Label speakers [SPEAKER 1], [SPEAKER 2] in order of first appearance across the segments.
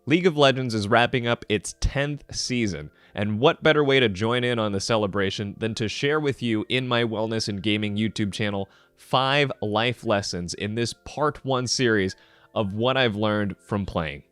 [SPEAKER 1] League of Legends is wrapping up its 10th season, and what better way to join in on the celebration than to share with you in my Wellness and Gaming YouTube channel 5 life lessons in this Part 1 series of what I've learned from playing.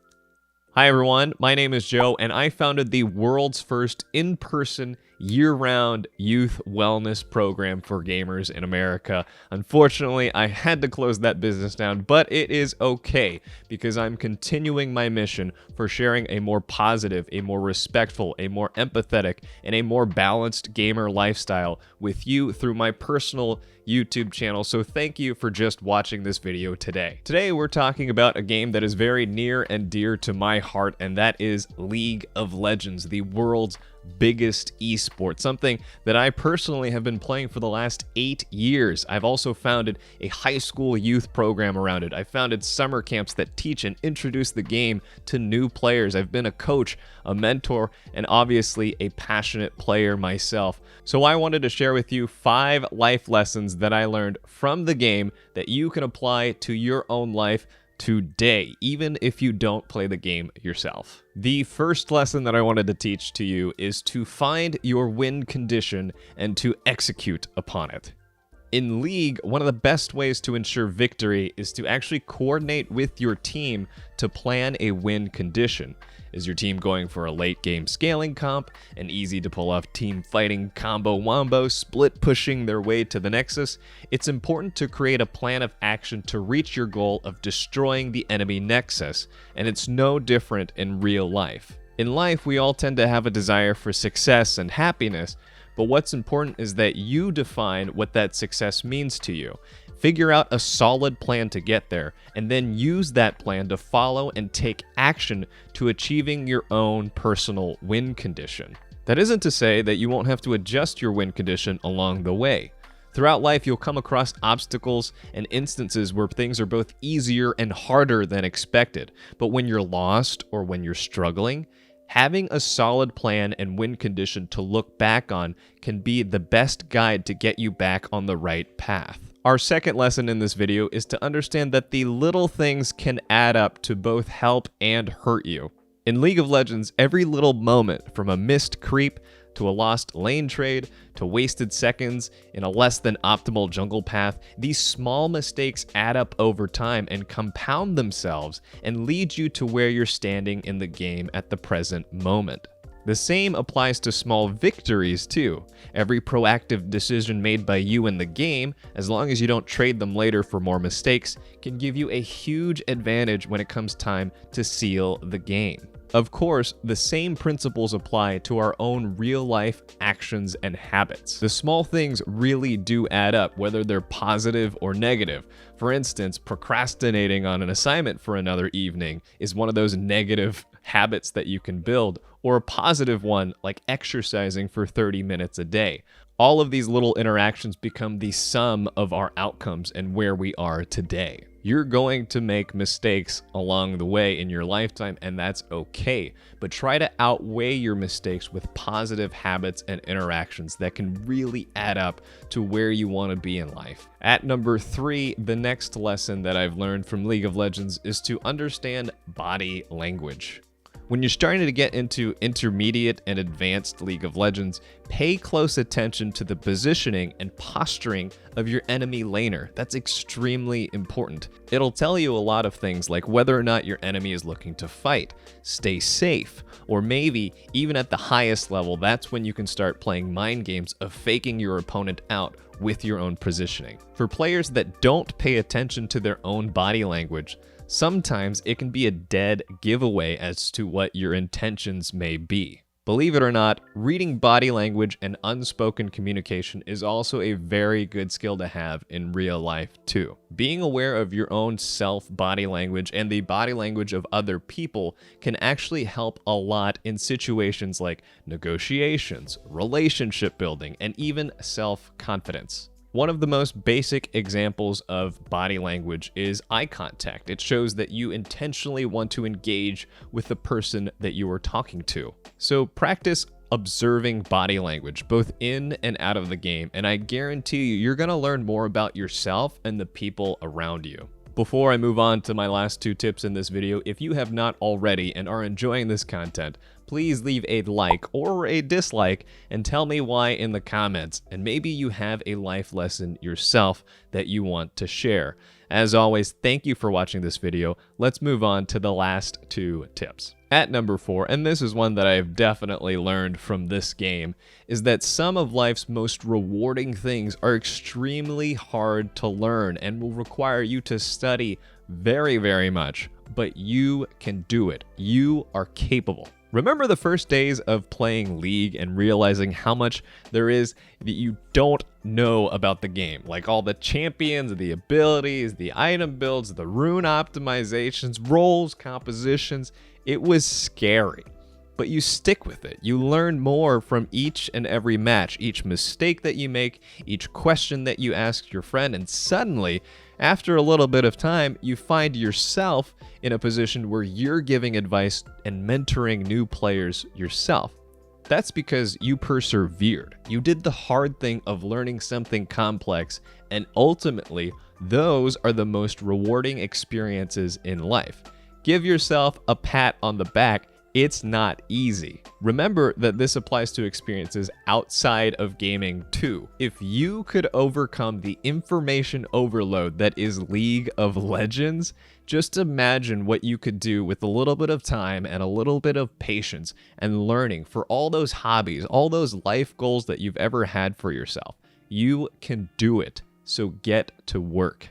[SPEAKER 1] Hi everyone, my name is Joe, and I founded the world's first in-person, year-round youth wellness program for gamers in America. Unfortunately, I had to close that business down, but it is okay because I'm continuing my mission for sharing a more positive, a more respectful, a more empathetic, and a more balanced gamer lifestyle with you through my personal YouTube channel, so thank you for just watching this video today. Today we're talking about a game that is very near and dear to my heart, and that is League of Legends, the world's biggest esport, something that I personally have been playing for the last 8 years. I've also founded a high school youth program around it. I founded summer camps that teach and introduce the game to new players. I've been a coach, a mentor, and obviously a passionate player myself. So I wanted to share with you 5 life lessons that I learned from the game that you can apply to your own life today, even if you don't play the game yourself. The first lesson that I wanted to teach to you is to find your win condition and to execute upon it. In League, one of the best ways to ensure victory is to actually coordinate with your team to plan a win condition. Is your team going for a late game scaling comp, an easy to pull off team fighting combo wombo, split pushing their way to the Nexus? It's important to create a plan of action to reach your goal of destroying the enemy Nexus, and it's no different in real life. In life, we all tend to have a desire for success and happiness, but what's important is that you define what that success means to you. Figure out a solid plan to get there, and then use that plan to follow and take action to achieving your own personal win condition. That isn't to say that you won't have to adjust your win condition along the way. Throughout life, you'll come across obstacles and instances where things are both easier and harder than expected. But when you're lost or when you're struggling, having a solid plan and win condition to look back on can be the best guide to get you back on the right path. Our second lesson in this video is to understand that the little things can add up to both help and hurt you. In League of Legends, every little moment, from a missed creep to a lost lane trade to wasted seconds in a less than optimal jungle path, these small mistakes add up over time and compound themselves and lead you to where you're standing in the game at the present moment. The same applies to small victories too. Every proactive decision made by you in the game, as long as you don't trade them later for more mistakes, can give you a huge advantage when it comes time to seal the game. Of course, the same principles apply to our own real-life actions and habits. The small things really do add up, whether they're positive or negative. For instance, procrastinating on an assignment for another evening is one of those negative habits that you can build, or a positive one like exercising for 30 minutes a day. All of these little interactions become the sum of our outcomes and where we are today. You're going to make mistakes along the way in your lifetime, and that's okay. But try to outweigh your mistakes with positive habits and interactions that can really add up to where you want to be in life. At number 3, the next lesson that I've learned from League of Legends is to understand body language. When you're starting to get into intermediate and advanced League of Legends, pay close attention to the positioning and posturing of your enemy laner. That's extremely important. It'll tell you a lot of things like whether or not your enemy is looking to fight, stay safe, or maybe even at the highest level, that's when you can start playing mind games of faking your opponent out with your own positioning. For players that don't pay attention to their own body language, sometimes it can be a dead giveaway as to what your intentions may be. Believe it or not, reading body language and unspoken communication is also a very good skill to have in real life too. Being aware of your own body language and the body language of other people can actually help a lot in situations like negotiations, relationship building, and even self-confidence. One of the most basic examples of body language is eye contact. It shows that you intentionally want to engage with the person that you are talking to. So practice observing body language, both in and out of the game, and I guarantee you're going to learn more about yourself and the people around you. Before I move on to my last 2 tips in this video, if you have not already and are enjoying this content, please leave a like or a dislike and tell me why in the comments, and maybe you have a life lesson yourself that you want to share. As always, thank you for watching this video. Let's move on to the last 2 tips. At number 4, and this is one that I have definitely learned from this game, is that some of life's most rewarding things are extremely hard to learn and will require you to study very, very much, but you can do it. You are capable. Remember the first days of playing League and realizing how much there is that you don't know about the game? Like all the champions, the abilities, the item builds, the rune optimizations, roles, compositions. It was scary, but you stick with it. You learn more from each and every match, each mistake that you make, each question that you ask your friend, and suddenly, after a little bit of time, you find yourself in a position where you're giving advice and mentoring new players yourself. That's because you persevered. You did the hard thing of learning something complex, and ultimately, those are the most rewarding experiences in life. Give yourself a pat on the back. It's not easy. Remember that this applies to experiences outside of gaming too. If you could overcome the information overload that is League of Legends, just imagine what you could do with a little bit of time and a little bit of patience and learning for all those hobbies, all those life goals that you've ever had for yourself. You can do it, so get to work.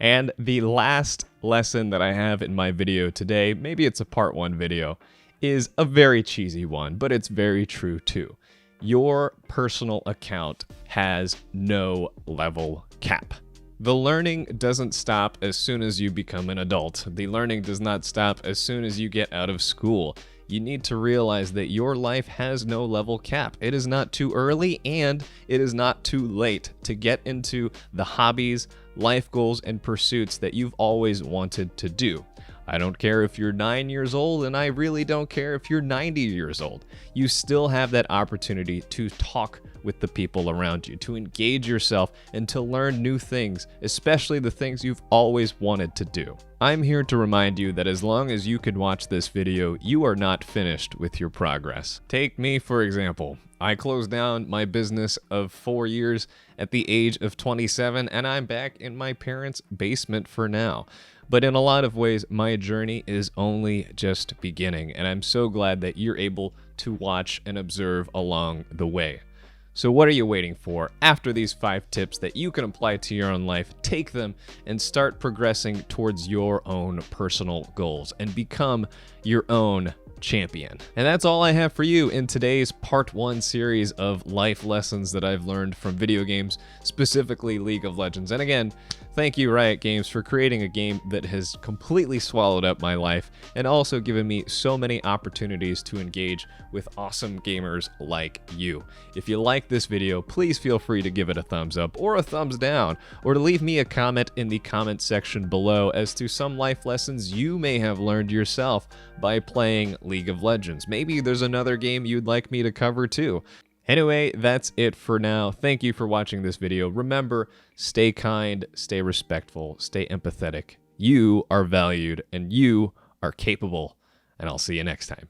[SPEAKER 1] And the last lesson that I have in my video today, maybe it's a part 1 video, is a very cheesy one, but it's very true too. Your personal account has no level cap. The learning doesn't stop as soon as you become an adult. The learning does not stop as soon as you get out of school. You need to realize that your life has no level cap. It is not too early and it is not too late to get into the hobbies, life goals, and pursuits that you've always wanted to do. I don't care if you're 9 years old, and I really don't care if you're 90 years old. You still have that opportunity to talk with the people around you, to engage yourself, and to learn new things, especially the things you've always wanted to do. I'm here to remind you that as long as you can watch this video, you are not finished with your progress. Take me, for example. I closed down my business of 4 years at the age of 27, and I'm back in my parents' basement for now. But in a lot of ways, my journey is only just beginning, and I'm so glad that you're able to watch and observe along the way. So what are you waiting for? After these 5 tips that you can apply to your own life, take them and start progressing towards your own personal goals and become your own champion. And that's all I have for you in today's part 1 series of life lessons that I've learned from video games, specifically League of Legends. And again, thank you, Riot Games, for creating a game that has completely swallowed up my life and also given me so many opportunities to engage with awesome gamers like you. If you like this video, please feel free to give it a thumbs up or a thumbs down, or to leave me a comment in the comment section below as to some life lessons you may have learned yourself by playing League of Legends. Maybe there's another game you'd like me to cover too. Anyway, that's it for now. Thank you for watching this video. Remember, stay kind, stay respectful, stay empathetic. You are valued and you are capable, and I'll see you next time.